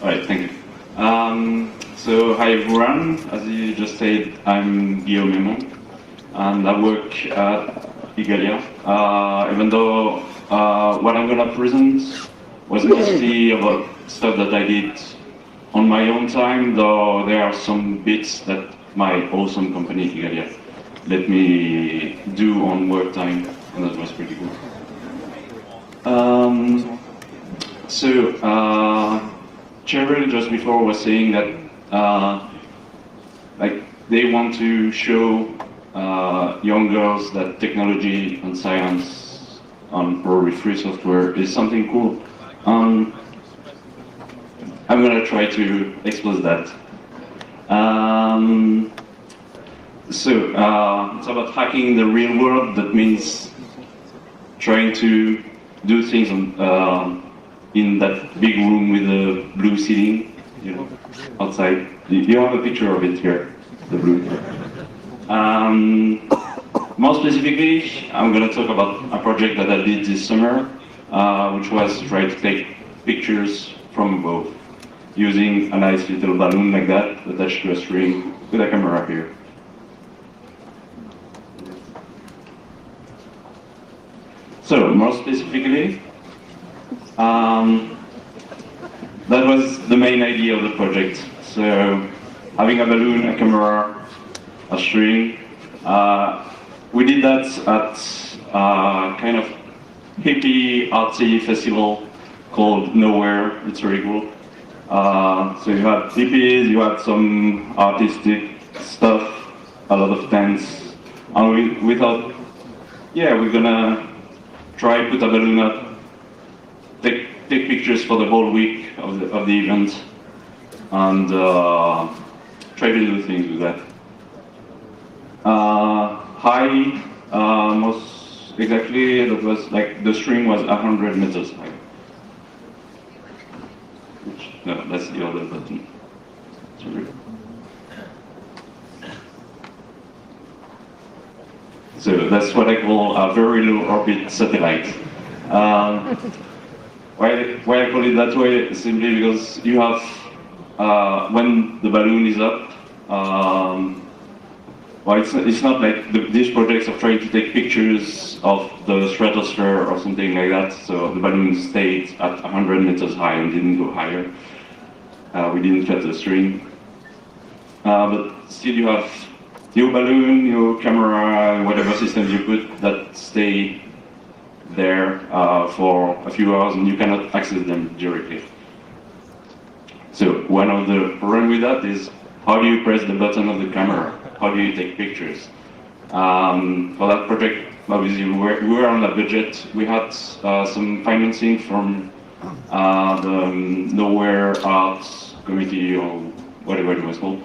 All right, thank you. So hi everyone, as you just said, I'm Guillaume Memon, and I work at Igalia. Even though what I'm gonna present was mostly about stuff that I did on my own time, though there are some bits that my awesome company Igalia let me do on work time, and that was pretty cool. So, Cheryl just before was saying that like they want to show young girls that technology and science or with free software is something cool. I'm gonna try to expose that. It's about hacking in the real world. That means trying to do things in that big room with the blue ceiling, you know, outside. You have a picture of it here, the blue. More specifically, I'm going to talk about a project that I did this summer, which was try to take pictures from above using a nice little balloon like that attached to a string with a camera here. So, more specifically, that was the main idea of the project. So, having a balloon, a camera, a string. We did that at kind of hippie, artsy festival called Nowhere. It's very cool. So you had hippies, you had some artistic stuff, a lot of tents, and we thought, yeah, we're gonna try put a balloon up, take pictures for the whole week of the event, and try to do things with that. Most exactly, that was like the string was 100 meters high. No, that's the other button. Sorry. So that's what I call a very low orbit satellite. Why I call it that way? Simply because you have, when the balloon is up, well, it's not like these projects are trying to take pictures of the stratosphere or something like that, so the balloon stayed at 100 meters high and didn't go higher. We didn't cut the string. But still you have your balloon, your camera, whatever systems you put that stay there for a few hours and you cannot access them directly. So one of the problems with that is how do you press the button of the camera? How do you take pictures? For that project, obviously we were on a budget. We had some financing from the Nowhere Arts Committee or whatever it was called.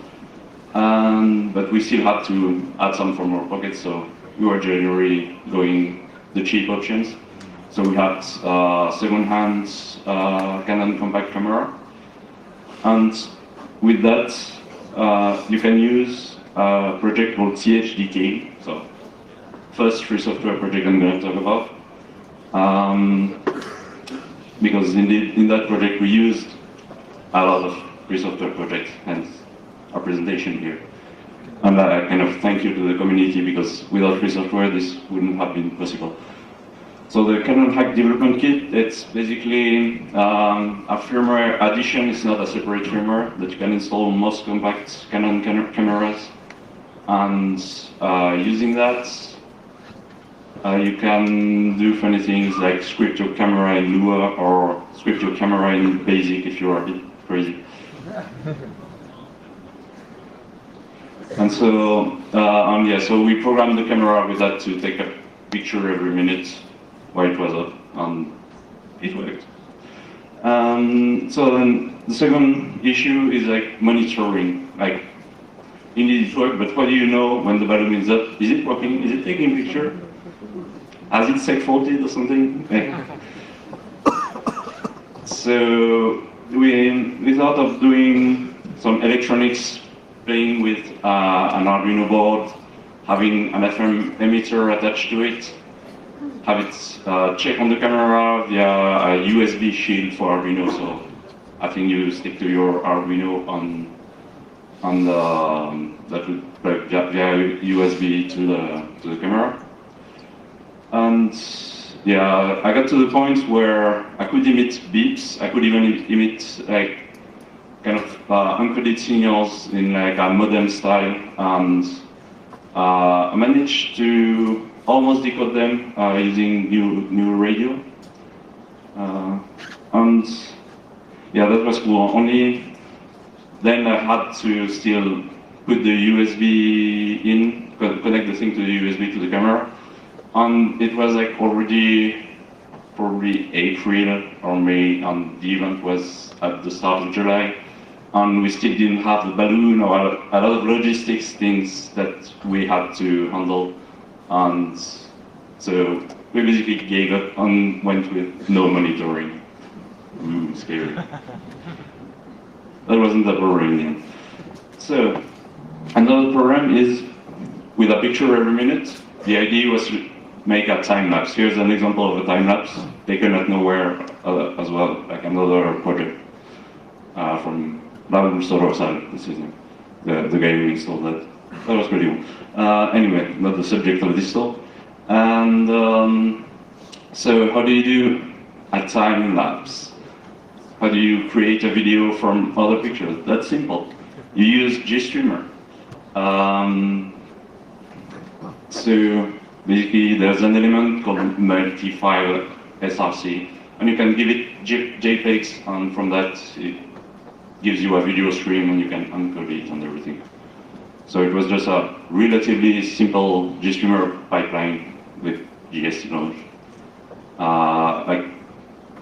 But we still had to add some from our pockets, so we were generally going the cheap options. So we had second-hand Canon compact camera, and with that you can use a project called CHDK. So first free software project I'm going to talk about, because indeed in that project we used a lot of free software projects, hence our presentation here. And I kind of thank you to the community, because without free software this wouldn't have been possible. So the Canon Hack Development Kit, it's basically a firmware addition. It's not a separate firmware that you can install on most compact Canon cameras. And using that, you can do funny things like script your camera in Lua or script your camera in BASIC if you're a bit crazy. And so, so we programmed the camera with that to take a picture every minute while it was up, and it worked. So then the second issue is like monitoring. Like, indeed it worked, but how do you know when the balloon is up? Is it working? Is it taking a picture? Has it set faulted or something? So we thought of doing some electronics, playing with an Arduino board, having an FM emitter attached to it, have it check on the camera via a USB shield for Arduino, so I think you stick to your Arduino on the that would plug via USB to the camera. And yeah, I got to the point where I could emit beeps. I could even emit like kind of uncoded signals in like a modem style, and I managed to almost decode them using new radio. And yeah, that was cool. Only then I had to still put the USB in, connect the thing to the USB to the camera. And it was like already probably April or May, and the event was at the start of July. And we still didn't have the balloon or a lot of logistics things that we had to handle. And so we basically gave up and went with no monitoring. Ooh, scary. That wasn't that boring in. So another program is with a picture every minute. The idea was to make a time lapse. Here's an example of a time lapse taken at nowhere as well, like another project from Raul Sorosal, this is the guy who installed that. That was pretty cool. Anyway, not the subject of this talk. And so how do you do a time lapse? How do you create a video from other pictures? That's simple. You use GStreamer. So basically there's an element called multi-file SRC, and you can give it JPEGs, and from that it gives you a video stream and you can encode it and everything. So it was just a relatively simple GStreamer pipeline with GS technology. Like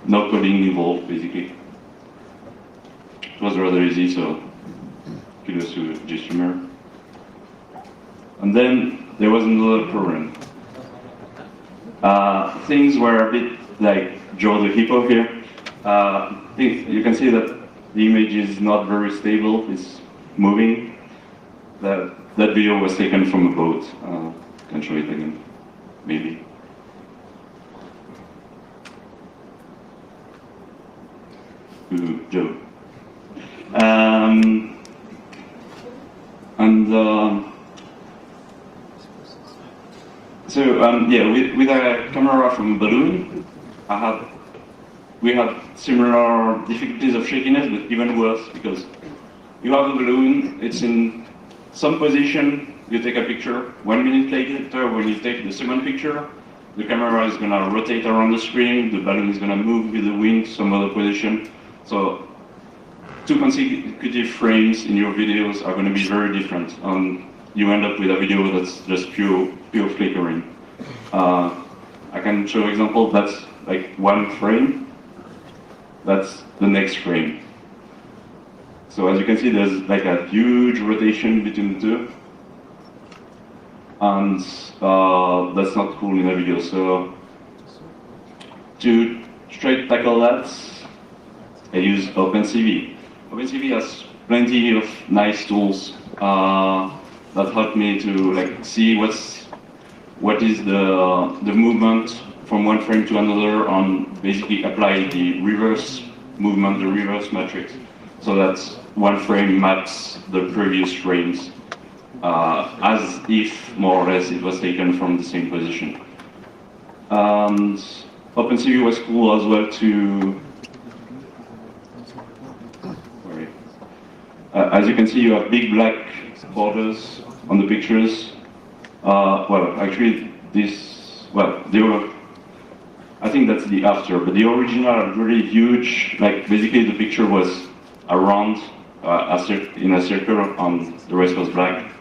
no coding involved basically. It was rather easy, so kudos to GStreamer. And then there was another program. Things were a bit like Joe the Hippo here. You can see that the image is not very stable, it's moving. That video was taken from a boat. Can show it again, maybe. Ooh, Joe. Yeah, with a camera from a balloon, we had similar difficulties of shakiness, but even worse, because you have a balloon, it's in some position, you take a picture. 1 minute later, when you take the second picture, the camera is going to rotate around the screen, the balloon is going to move with the wind, some other position. So 2 consecutive frames in your videos are going to be very different, and you end up with a video that's just pure flickering. I can show an example. That's like 1 frame. That's the next frame. So as you can see, there's like a huge rotation between the two, and that's not cool in a video. So to try to tackle that, I use OpenCV. OpenCV has plenty of nice tools that help me to like see what is the movement from one frame to another, and basically apply the reverse movement, the reverse matrix, so that one frame maps the previous frames as if more or less it was taken from the same position. And OpenCV was cool as well to. As you can see, you have big black borders on the pictures. Well, actually, I think that's the after, but the original are really huge. Like, basically, the picture was around in a circle, and the rest was black.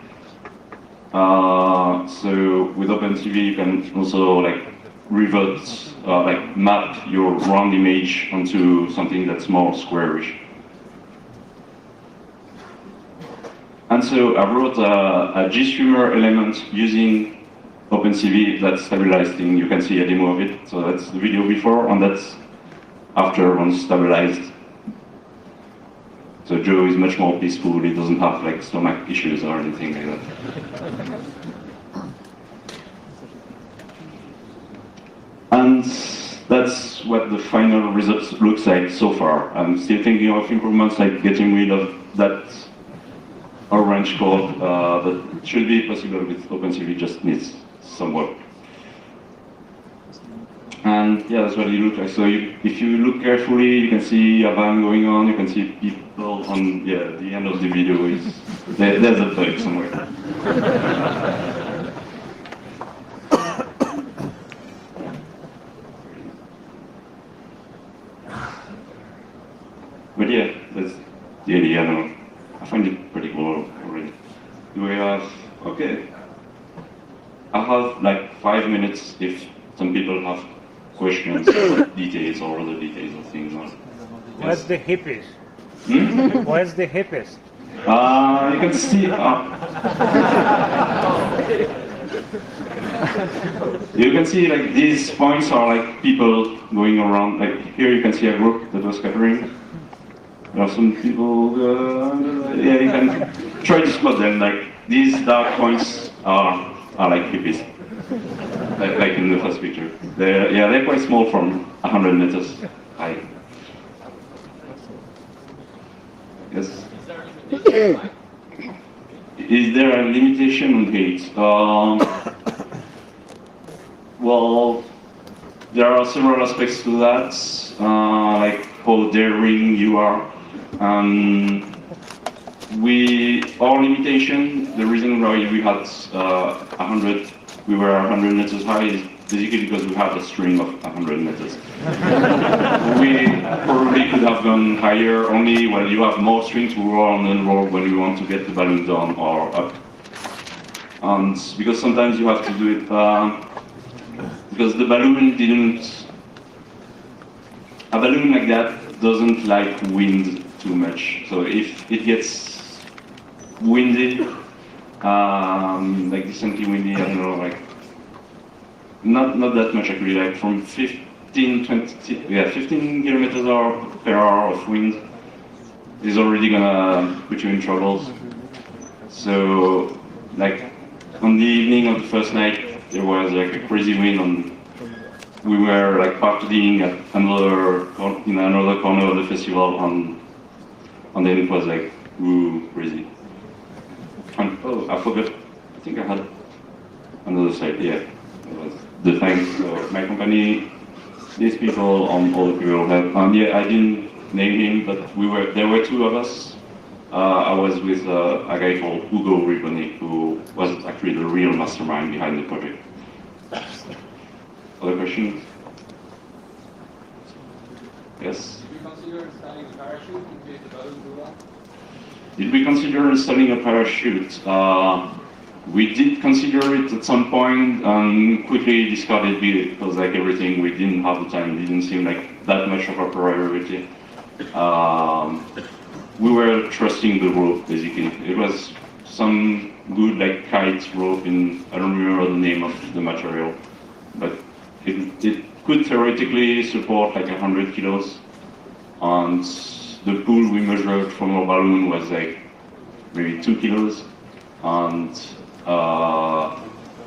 So with OpenCV, you can also like revert, like map your round image onto something that's more squarish. And so I wrote a GStreamer element using OpenCV that stabilized thing. You can see a demo of it. So that's the video before, and that's after once stabilized. So Joe is much more peaceful. He doesn't have like stomach issues or anything like that. And that's that's what the final results looks like so far. I'm still thinking of improvements like getting rid of that orange code, but it should be possible with OpenCV, just needs some work. And yeah, that's what it looks like. So if you look carefully, you can see a van going on, you can see people on, yeah, the end of the video is, there's a bug somewhere. But yeah, that's the idea now. I find it pretty cool already. Do we have, okay. I have like 5 minutes if some people have questions, details or other details of things. What's the hippies? Hmm? What's the hippies? You can see. You can see like these points are like people going around. Like here, you can see a group that was scattering. There are some people. Yeah, you can try to spot them. Like these dark points are like hippies. Like in the first picture. They're quite small from 100 meters high. Yes? Is there a limitation on height? Well, there are several aspects to that, like how daring you are. Our limitation, the reason why we had 100, we were 100 meters high is basically because we had a string of 100 meters. We probably could have gone higher only when you have more strings to roll on the roll when you want to get the balloon down or up. And because sometimes you have to do it, because the balloon didn't, a balloon like that doesn't like wind too much. So if it gets windy, like decently windy, I don't know, like not that much actually, like from 15 kilometers per hour of wind is already gonna put you in troubles. So like on the evening of the first night there was like a crazy wind and we were like partying at another corner of the festival and then it was like ooh, crazy. And oh, I forgot, I think I had another slide, yeah. It was the thanks of my company, these people, all the people have. Yeah, I didn't name him, but there were two of us. I was with a guy called Hugo Riboni, who was actually the real mastermind behind the project. Other questions? Yes? Did you consider installing a parachute in case the balloon blew up? Did we consider installing a parachute? We did consider it at some point and quickly discarded it because like everything, we didn't have the time. It didn't seem like that much of a priority. We were trusting the rope basically. It was some good like kite rope in, I don't remember the name of the material, but it could theoretically support like 100 kilos. And the pool we measured from our balloon was like maybe 2 kilos. And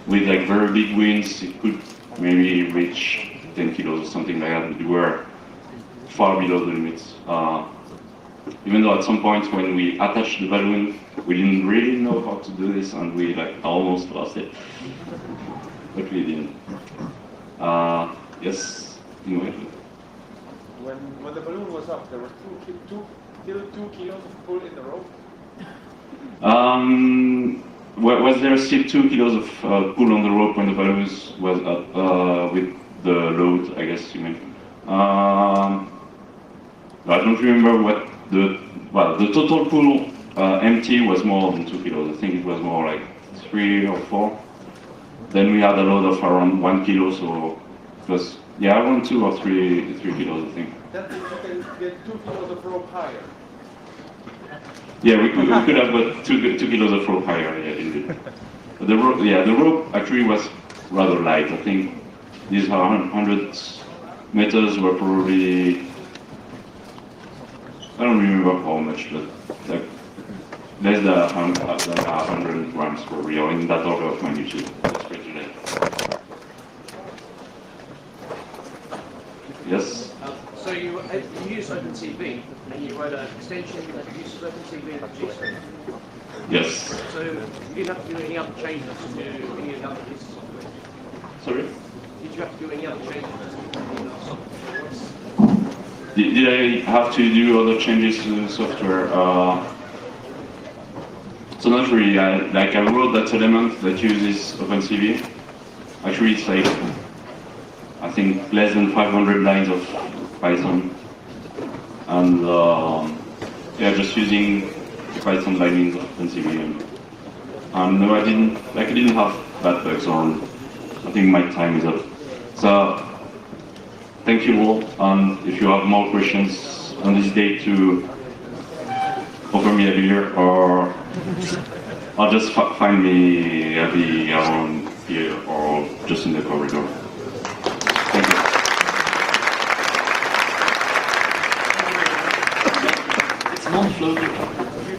with like very big winds, it could maybe reach 10 kilos or something like that. We were far below the limits. Even though at some point when we attached the balloon, we didn't really know how to do this and we like almost lost it. But we didn't. Yes? Anyway. When the balloon was up, there were two kilos of pull in the rope? Was there still 2 kilos of pull on the rope when the balloon was up with the load, I guess you mean? I don't remember what the total pull empty was more than 2 kilos. I think it was more like 3 or 4. Then we had a load of around 1 kilo, so it was, yeah, around 2 or 3 kilos, I think. That means you can get 2 kilos of rope higher. Yeah, we could have got 2 kilos of rope higher, yeah, indeed. But the rope actually was rather light. I think these 100 meters were probably, I don't remember how much, but like less than 100 grams probably, or in that order of magnitude. That's pretty light. Yes? you use OpenCV and you wrote an extension that uses OpenCV and produced it. Yes. So you didn't have to do any other changes to any of the other pieces of software. Sorry? Did you have to do any other changes to any of the software? Did I have to do other changes to the software? So not really. I wrote that element that uses OpenCV. Actually, it's like, I think, less than 500 lines of Python. And yeah, just using Python bindings of OpenCV. And no, I didn't have bad bugs on. I think my time is up. So, thank you all. And if you have more questions on this day, to offer me a beer or just find me maybe around here or just in the corridor. Thank you. It's non-floating.